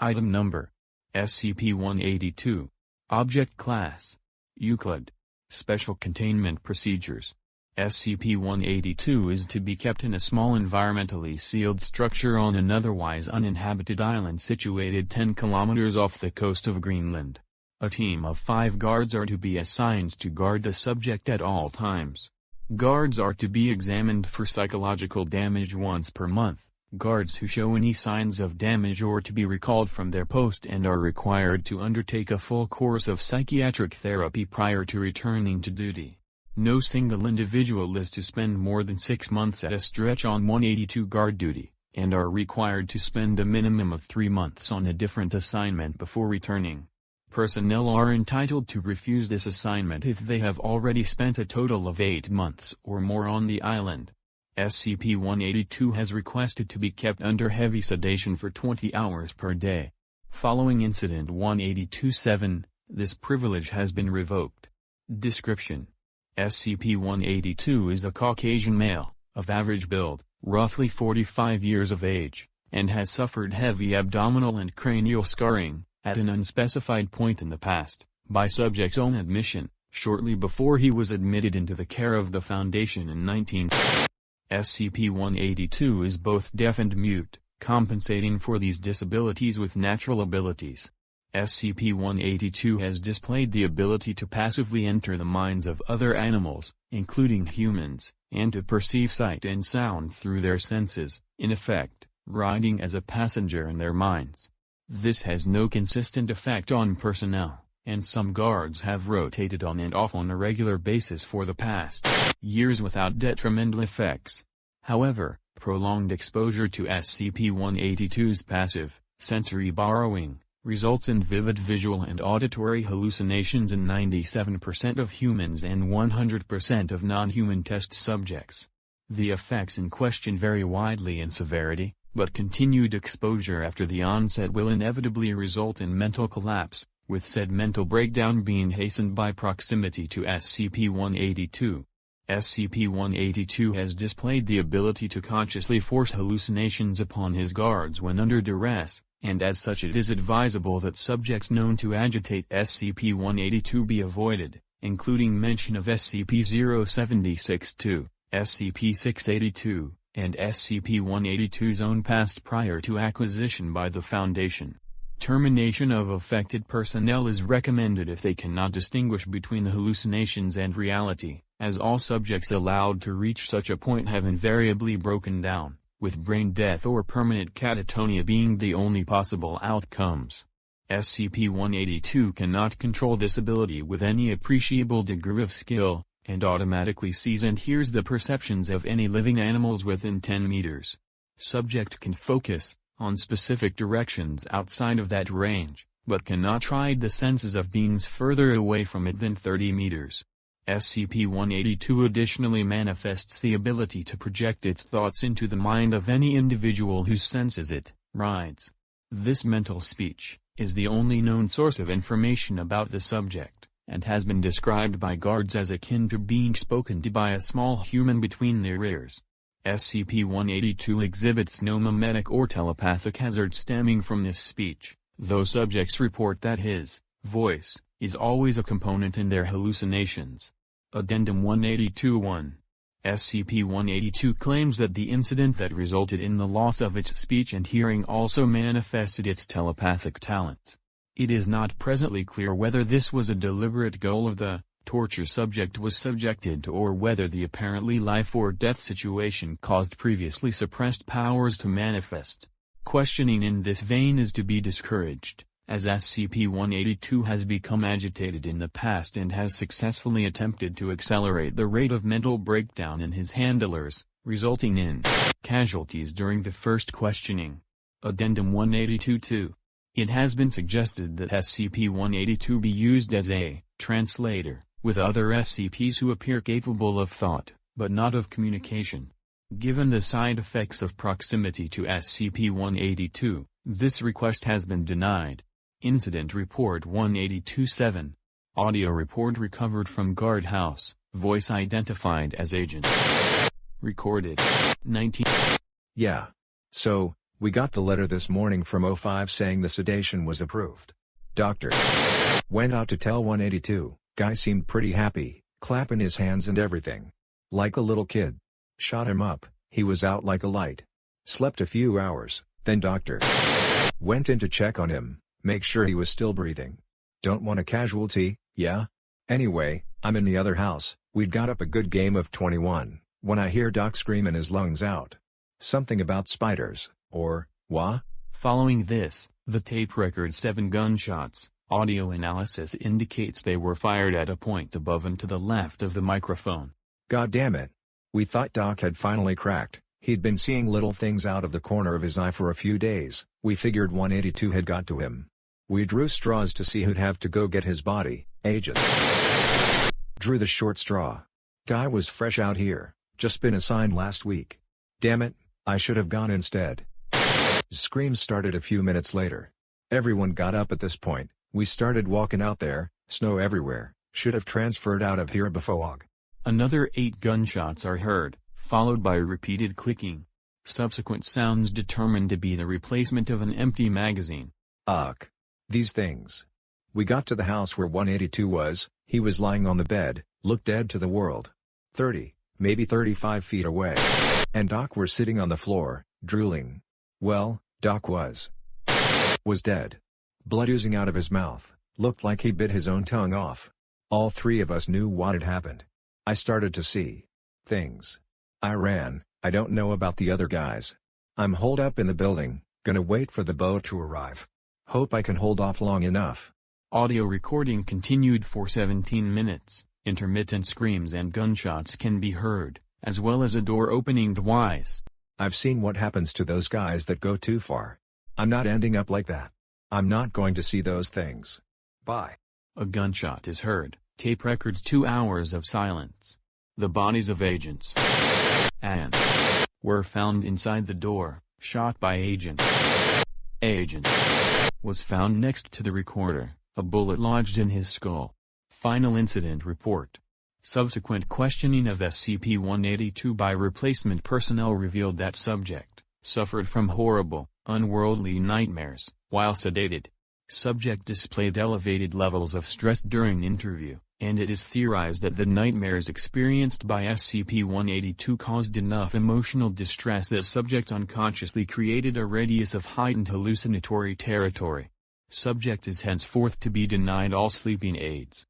Item Number: SCP-182. Object Class: Euclid. Special Containment Procedures: SCP-182 is to be kept in a small environmentally sealed structure on an otherwise uninhabited island situated 10 kilometers off the coast of Greenland. A team of 5 guards are to be assigned to guard the subject at all times. Guards are to be examined for psychological damage once per month. Guards who show any signs of damage or to be recalled from their post and are required to undertake a full course of psychiatric therapy prior to returning to duty. No single individual is to spend more than 6 months at a stretch on 182 guard duty, and are required to spend a minimum of 3 months on a different assignment before returning. Personnel are entitled to refuse this assignment if they have already spent a total of 8 months or more on the island. SCP-182 has requested to be kept under heavy sedation for 20 hours per day. Following Incident 182-7, this privilege has been revoked. Description: SCP-182 is a Caucasian male, of average build, roughly 45 years of age, and has suffered heavy abdominal and cranial scarring, at an unspecified point in the past, by subject's own admission, shortly before he was admitted into the care of the Foundation in 1950. SCP-182 is both deaf and mute, compensating for these disabilities with natural abilities. SCP-182 has displayed the ability to passively enter the minds of other animals, including humans, and to perceive sight and sound through their senses, in effect, riding as a passenger in their minds. This has no consistent effect on personnel, and some guards have rotated on and off on a regular basis for the past years without detrimental effects. However, prolonged exposure to SCP-182's passive, sensory borrowing, results in vivid visual and auditory hallucinations in 97% of humans and 100% of non-human test subjects. The effects in question vary widely in severity, but continued exposure after the onset will inevitably result in mental collapse, with said mental breakdown being hastened by proximity to SCP-182. SCP-182 has displayed the ability to consciously force hallucinations upon his guards when under duress, and as such it is advisable that subjects known to agitate SCP-182 be avoided, including mention of SCP-076-2, SCP-682, and SCP-182's own past prior to acquisition by the Foundation. Termination of affected personnel is recommended if they cannot distinguish between the hallucinations and reality, as all subjects allowed to reach such a point have invariably broken down, with brain death or permanent catatonia being the only possible outcomes. SCP-182 cannot control this ability with any appreciable degree of skill, and automatically sees and hears the perceptions of any living animals within 10 meters. Subject can focus on specific directions outside of that range, but cannot ride the senses of beings further away from it than 30 meters. SCP-182 additionally manifests the ability to project its thoughts into the mind of any individual whose senses it rides. This mental speech is the only known source of information about the subject, and has been described by guards as akin to being spoken to by a small human between their ears. SCP-182 exhibits no mimetic or telepathic hazard stemming from this speech, though subjects report that his voice is always a component in their hallucinations. Addendum 182-1. SCP-182 claims that the incident that resulted in the loss of its speech and hearing also manifested its telepathic talents. It is not presently clear whether this was a deliberate goal of the torture subject was subjected to, or whether the apparently life-or-death situation caused previously suppressed powers to manifest. Questioning in this vein is to be discouraged, as SCP-182 has become agitated in the past and has successfully attempted to accelerate the rate of mental breakdown in his handlers, resulting in casualties during the first questioning. Addendum 182-2. It has been suggested that SCP-182 be used as a translator with other SCPs who appear capable of thought, but not of communication. Given the side effects of proximity to SCP-182, this request has been denied. Incident Report 182-7. Audio report recovered from guard house, voice identified as Agent. Recorded. 19. Yeah. So, We got the letter this morning from O5 saying the sedation was approved. Doctor went out to tell 182, guy seemed pretty happy, clapping his hands and everything. Like a little kid. Shot him up, he was out like a light. Slept a few hours, then doctor went in to check on him, make sure he was still breathing. Don't want a casualty, yeah? Anyway, I'm in the other house, we'd got up a good game of 21, when I hear Doc screaming his lungs out. Something about spiders, or, wha? Following this, the tape records 7 gunshots. Audio analysis indicates they were fired at a point above and to the left of the microphone. God damn it. We thought Doc had finally cracked, he'd been seeing little things out of the corner of his eye for a few days, we figured 182 had got to him. We drew straws to see who'd have to go get his body, agent. Drew the short straw. Guy was fresh out here, just been assigned last week. Damn it, I should have gone instead. Screams started a few minutes later. Everyone got up at this point, we started walking out there, snow everywhere, should have transferred out of here before. Another 8 gunshots are heard, followed by repeated clicking. Subsequent sounds determined to be the replacement of an empty magazine. Ugh. These things. We got to the house where 182 was, he was lying on the bed, looked dead to the world. 30, maybe 35 feet away. And Doc were sitting on the floor, drooling. Well, Doc was dead. Blood oozing out of his mouth, looked like he bit his own tongue off. All 3 of us knew what had happened. I started to see things. I ran, I don't know about the other guys. I'm holed up in the building, gonna wait for the boat to arrive. Hope I can hold off long enough. Audio recording continued for 17 minutes, intermittent screams and gunshots can be heard, as well as a door opening twice. I've seen what happens to those guys that go too far. I'm not ending up like that. I'm not going to see those things. Bye. A gunshot is heard, tape records 2 hours of silence. The bodies of agents and were found inside the door, shot by agent. Agent was found next to the recorder, a bullet lodged in his skull. Final incident report. Subsequent questioning of SCP-182 by replacement personnel revealed that subject suffered from horrible, unworldly nightmares while sedated. Subject displayed elevated levels of stress during interview, and it is theorized that the nightmares experienced by SCP-182 caused enough emotional distress that subject unconsciously created a radius of heightened hallucinatory territory. Subject is henceforth to be denied all sleeping aids.